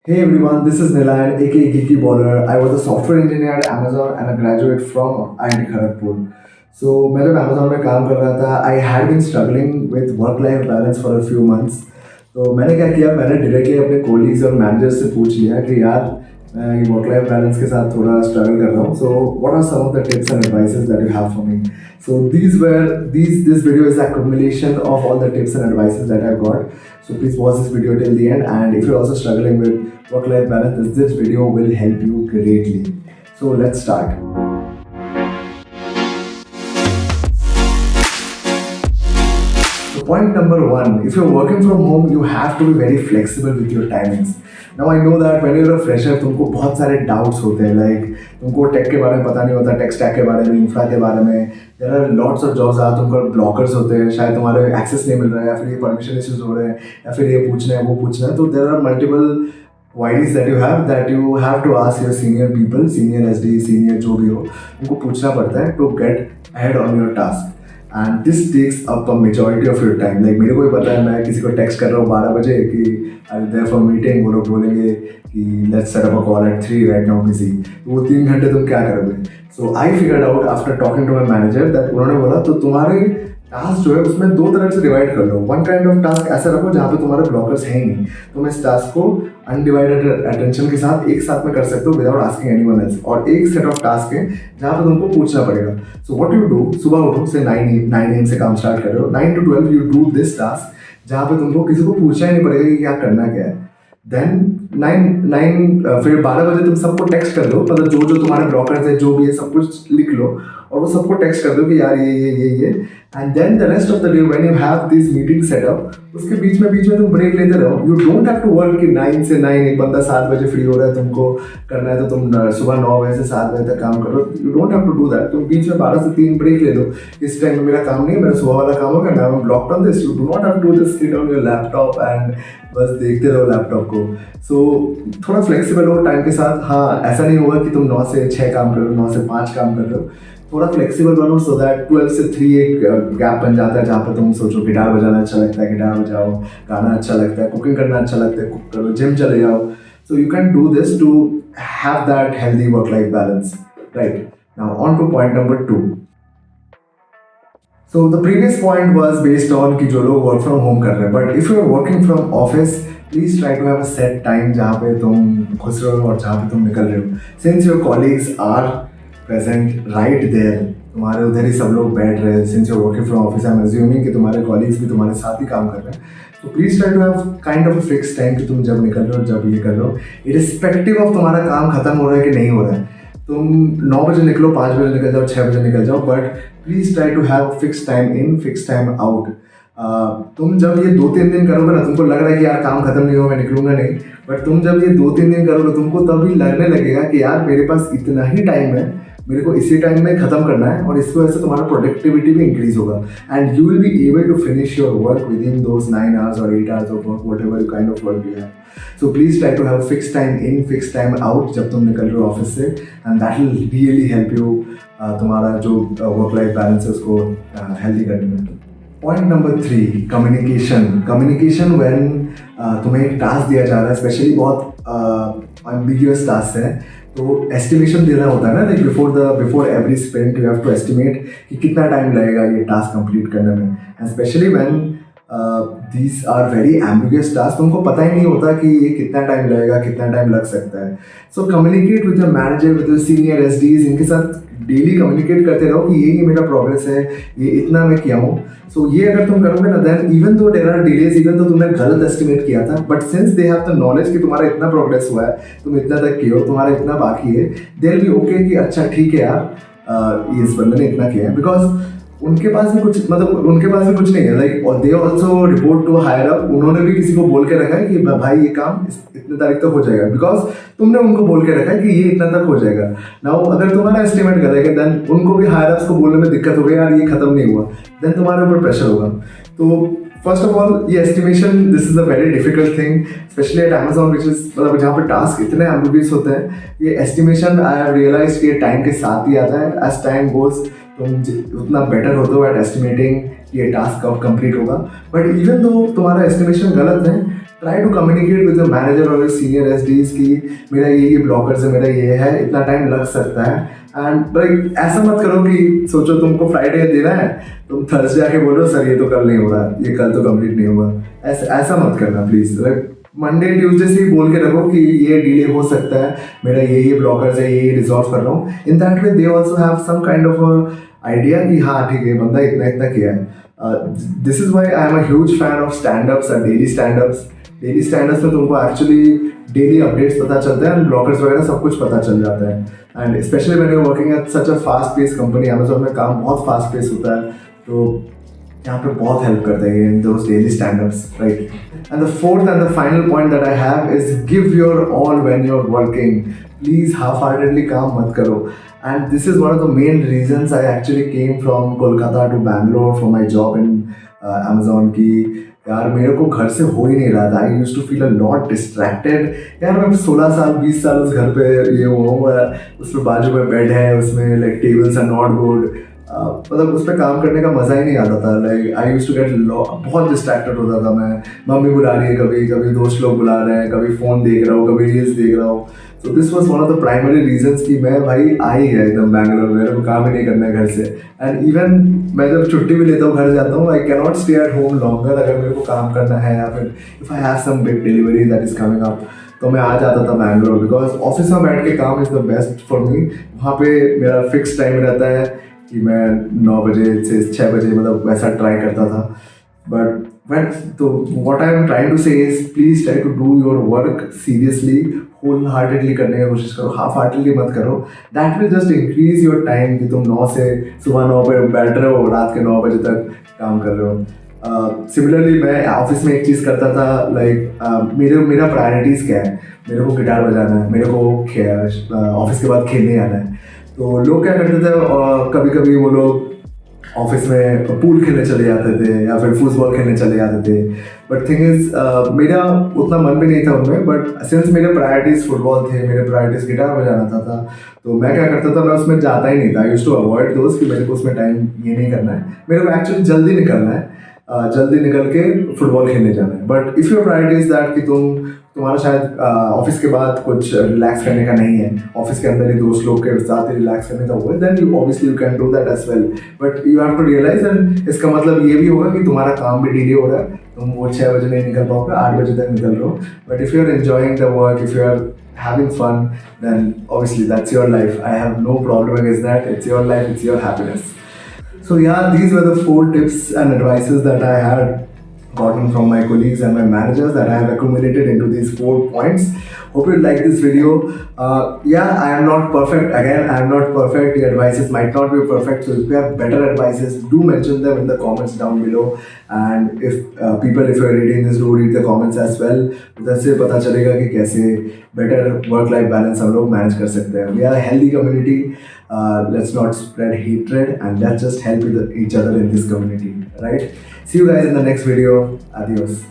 Hey everyone, this is Nilan, aka Geeky Baller. I was a software engineer at Amazon and a graduate from IIT Kharagpur. So मैं जब Amazon में काम कर रहा था, I had been struggling with work-life balance for a few months. तो मैंने क्या किया, मैंने डायरेक्टली अपने कोलीग्स और मैनेजर्स से पूछ लिया कि यार मैं ये वर्क लाइफ बैलेंस के साथ थोड़ा स्ट्रगल कर रहा हूँ. So what are some of the tips and advices that you have for me. So this video is accumulation of all the tips and advices that I got. So please watch this video till the end, and if you're also struggling with work-life balance, this video will help you greatly. So let's start. So point number one, if you're working from home, you have to be very flexible with your timings. Now I know that when you're a fresher, तुमको बहुत सारे doubts होते हैं, like तुमको take के बारे में पता नहीं होता, टेक स्टैक के बारे में, इंफ्रा के बारे में. There are lots of jobs जहाँ तुमको ब्लॉकर्स होते हैं, शायद तुम्हारे एक्सेस नहीं मिल रहा है, या फिर ये परमिशन इश्यूज हो रहे हैं, या फिर ये पूछना है वो पूछना है. तो there are multiple queries that you have to ask your senior people, senior SD, senior जो भी हो, उनको पूछना पड़ता है to get ahead on your task. And this takes up a majority of your time. Like मेरे को ही पता है, मैं किसी को टेक्स्ट कर रहा हूँ 12 बजे कि आई देयर फॉर मीटिंग, वो लोग बोलेंगे कि let's set up a call at 3 right now busy. तो वो 3 घंटे तुम क्या करोगे? So I figured out after talking to my manager that उन्होंने बोला तो तुम्हारे टास्क जो है उसमें 2 तरह से डिवाइड कर लो. वन काइंड ऑफ टास्क ऐसा रखो जहाँ पे तुम्हारे ब्लॉकर्स हैं ही नहीं. तुम इस टास्क को अनडिवाइडेड अटेंशन के साथ एक साथ में कर सकते हो विदाउट आस्किंग एनीवन एल्स. और एक सेट ऑफ टास्क है जहाँ पे तुमको पूछना पड़ेगा. सो व्हाट यू डू, सुबह उठो से 9 AM से काम स्टार्ट कर रहे हो, 9 to 12 you do this task जहाँ पे तुमको किसी को पूछना ही नहीं पड़ेगा कि क्या करना क्या है. देन 9 फिर 12 बजे तुम सबको टेक्स्ट कर दो, मतलब जो जो तुम्हारे ब्लॉकर्स है जो भी है सब कुछ लिख लो और वो सबको टेक्स्ट कर दो कि यार ये. And then the rest of the day when you have this meeting setup, उसके बीच में तुम ब्रेक लेते रहो. You don't have to work कि 9 से 9 एक बंदा 7 बजे फ्री हो रहा है, तुमको करना है तो तुम सुबह 9 बजे से 7 बजे तक काम करो. You don't have to do that. तुम बीच में 12 से 3 ब्रेक ले लो. इस टाइम में मेरा काम नहीं है, मेरा सुबह वाला काम होगा, मैं block on this. You do not have to just sit on your laptop and बस देखते रहो लैपटॉप को. सो थोड़ा फ्लेक्सिबल हो टाइम के साथ. हाँ, ऐसा नहीं होगा कि तुम 9 से 6 काम करो, 9 से 5 काम कर रहे हो. थोड़ा फ्लेक्सिबल बनो सो दैट 12 से 3 एक गैप बन जाता है जहाँ पर तुम सोचो गिटार बजाना अच्छा लगता है, गिटार बजाओ, गाना अच्छा लगता है, कुकिंग करना अच्छा लगता है, कुक करो, जिम चले जाओ. So you can do this to have that healthy work life balance. Right, now on to point number 2. So the previous point was based on कि जो लोग work from home कर रहे हैं, but if you are working from office, please try to have a set time जहाँ पे तुम घुस रहे हो और जहाँ पे तुम निकल रहे हो. Since your colleagues are present right there, तुम्हारे उधर ही सब लोग बैठ रहे हैं. Since you're working from office, I'm assuming कि तुम्हारे colleagues भी तुम्हारे साथ ही काम कर रहे हैं. So please try to have kind of a fixed time कि तुम जब निकल रहे हो, जब ये कर रहे हो, irrespective of तुम्हारा काम खत्म हो रहा है कि नहीं हो रहा है. तुम 9 बजे निकलो, 5 बजे निकल जाओ, 6 बजे निकल जाओ, but please try to have fix time in, fix time out. तुम जब ये 2-3 दिन करोगे ना, तुमको लग रहा है कि यार काम खत्म नहीं हुआ, मैं निकलूंगा नहीं. बट तुम जब ये 2-3 दिन करोगे, तुमको तभी लगने लगेगा कि यार मेरे पास इतना ही टाइम है, मेरे को इसी टाइम में खत्म करना है, और इस वजह से तुम्हारा प्रोडक्टिविटी भी इंक्रीज होगा. And you will be able to finish your work with in those 9 hours और 8 hours of work, whatever kind of work you have. So please try to have fix time in, fix time out जब तुम निकल रहे हो office से, and that will really help you तुम्हारा जो work life balance है उसको हेल्दी करने में. पॉइंट नंबर 3, कम्युनिकेशन व्हेन तुम्हें एक टास्क दिया जा रहा है, स्पेशली बहुत एम्बिग्यूअस टास्क है, तो एस्टिमेशन देना होता है ना. Like before every sprint you have to estimate कि कितना टाइम लगेगा ये टास्क कंप्लीट करने में. And specially when these are very ambiguous tasks, तुमको पता ही नहीं होता कि ये कितना टाइम लगेगा, कितना टाइम लग सकता है. So communicate with your manager, with your senior SDEs, इनके साथ डेली कम्युनिकेट करते रहो कि ये मेरा प्रोग्रेस है, ये इतना मैं किया हूँ. सो ये अगर तुम करोगे ना, then even though there are delays, even though तुमने गलत एस्टिमेट किया था, but since they have the knowledge कि तुम्हारा इतना प्रोग्रेस हुआ है, तुम इतना तक किए हो, तुम्हारा इतना बाकी है, दे विल बी ओके कि अच्छा ठीक है यार इस बंदे ने इतना किया है. बिकॉज उनके पास भी कुछ नहीं है. Like they also report to higher up. उन्होंने भी किसी को बोल के रखा है कि भाई ये काम इतने तारीख तक हो जाएगा, बिकॉज तुमने उनको बोल के रखा है कि ये इतना तक हो जाएगा. नाउ अगर तुम्हारा एस्टिमेट गलत है, देन उनको भी हायर अप्स को बोलने में दिक्कत हो गई, यार ये खत्म नहीं हुआ, देन तुम्हारे ऊपर प्रेशर होगा. तो फर्स्ट ऑफ ऑल ये estimation, this is a very difficult thing, specially at Amazon, which is मतलब जहाँ पे टास्क इतने एम्बिग्यूअस होते हैं. ये एस्टिमेशन आई हैव रियलाइज कि टाइम के साथ ही आता है. एज टाइम गोज तुम उतना बेटर होते हो एट एस्टिमेटिंग ये टास्क कब कंप्लीट होगा. बट इवन दो तुम्हारा एस्टिमेशन गलत है, try to communicate with your manager और सीनियर एसडीज की मेरा ये ब्लॉकर्स है, मेरा ये है, इतना टाइम लग सकता है। एंड लाइक ऐसा मत करो कि सोचो तुमको फ्राइडे देना है, तुम थर्सडे आके बोलो सर ये तो कल नहीं हो रहा, ये कल तो कंप्लीट नहीं हुआ। ऐसा मत करना प्लीज। लाइक मंडे ट्यूसडे से ही बोल के रखो कि ये डिले हो सकता है, मेरा ये ब्लॉकर्स है, ये रिजॉल्व कर रहा हूँ। In that way they also have some kind of idea कि हाँ ठीक है बंदा इतना इतना किया है। This is why I am a huge fan of standups और डेली स्टैंडअप्स। डेली स्टैंडअप्स में तुमको एक्चुअली डेली अपडेट्स पता चलते हैं एंड ब्लॉकर्स वगैरह सब कुछ पता चल जाता है। And specially when you working at such a fast pace company, Amazon में काम बहुत फास्ट पेस होता है, तो यहाँ पे बहुत हेल्प करते हैं in those daily standups, right. And the fourth and the final point that I have is give your all when you are working. Please half heartedly काम मत करो। And this is one of the main reasons I actually came from Kolkata to Bangalore for my job in Amazon की। यार मेरे को घर से हो ही नहीं रहा था। I used to feel a lot distracted. यार मैं 16 साल 20 साल उस घर पे ये हुआ है, उसमें बाजू में बेड है, उसमें like tables are not good, मतलब उस पर काम करने का मज़ा ही नहीं आता था। Like I used to get बहुत डिस्ट्रैक्टेड होता था मैं। मम्मी बुला रही है, कभी कभी दोस्त लोग बुला रहे हैं, कभी फ़ोन देख रहा हूँ, कभी रील्स देख रहा हूँ। So this was one of the primary reasons कि मैं भाई आ ही गया एकदम बैंगलोर में, मेरे को काम ही नहीं करना है घर से। एंड इवन मैं जब छुट्टी भी लेता हूँ घर जाता हूँ, I can not stay at home longer. अगर मेरे को काम करना है या फिर if I have some big delivery that is coming up, तो मैं आ जाता था बैंगलोर, बिकॉज ऑफिस में बैठ के काम is the best for me. वहाँ पे मेरा फिक्स टाइम रहता है कि मैं 9 बजे से 6 बजे मतलब वैसा ट्राई करता था। बट तो what I am trying to say is please try to do your work seriously, whole heartedly करने की कोशिश करो, हाफ हार्टेडली मत करो। That will just increase your time कि तुम 9 से सुबह 9 पे बैठ रहे हो, रात के 9 बजे तक काम कर रहे हो। सिमिलरली मैं ऑफिस में एक चीज़ करता था, लाइक मेरा प्रायोरिटीज़ क्या है। मेरे को गिटार बजाना है, मेरे को ऑफिस के बाद खेलने आना है। तो लोग क्या करते थे, कभी कभी वो लोग ऑफिस में पूल खेलने चले जाते थे या फिर फुटबॉल खेलने चले जाते थे। बट थिंग इज मेरा उतना मन भी नहीं था उनमें। बट सिंस मेरे प्रायोरिटीज़ फुटबॉल थे, मेरे प्रायोरिटीज़ गिटार बजाना था, तो मैं क्या करता था, मैं उसमें जाता ही नहीं था। आई यूज्ड टू अवॉइड दोस्त कि मेरे को उसमें टाइम ये नहीं करना है, मेरे को एक्चुअली जल्दी निकलना है, जल्दी निकल के फुटबॉल खेलने जाना है। But if your priorities that कि तुम्हारा शायद ऑफिस के बाद कुछ रिलैक्स करने का नहीं है, ऑफिस के अंदर ही दोस्त लोग के साथ ही रिलैक्स करने का हुआ है, then you obviously you can do that as well. But you have to realise, and इसका मतलब ये भी होगा कि तुम्हारा काम भी डिले हो रहा है, तुम वो 6 बजे नहीं निकल पाओगे, 8 बजे तक निकल रहे हो। But if you are enjoying the work, if you are having fun, then obviously that's your life. I have no problem against that. It's your life, it's your happiness. So yeah, these were the 4 tips and advices that I had gotten from my colleagues and my managers that I have accumulated into these 4 points. Hope you like this video. Yeah, I am not perfect. Again, I am not perfect. The advices might not be perfect. So if you have better advices, do mention them in the comments down below. And if if you are reading this, do read the comments as well. उधर से पता चलेगा कि कैसे better work-life balance हम लोग manage कर सकते हैं. We are a healthy community. Let's not spread hatred and let's just help each other in this community. Right? See you guys in the next video. Adios.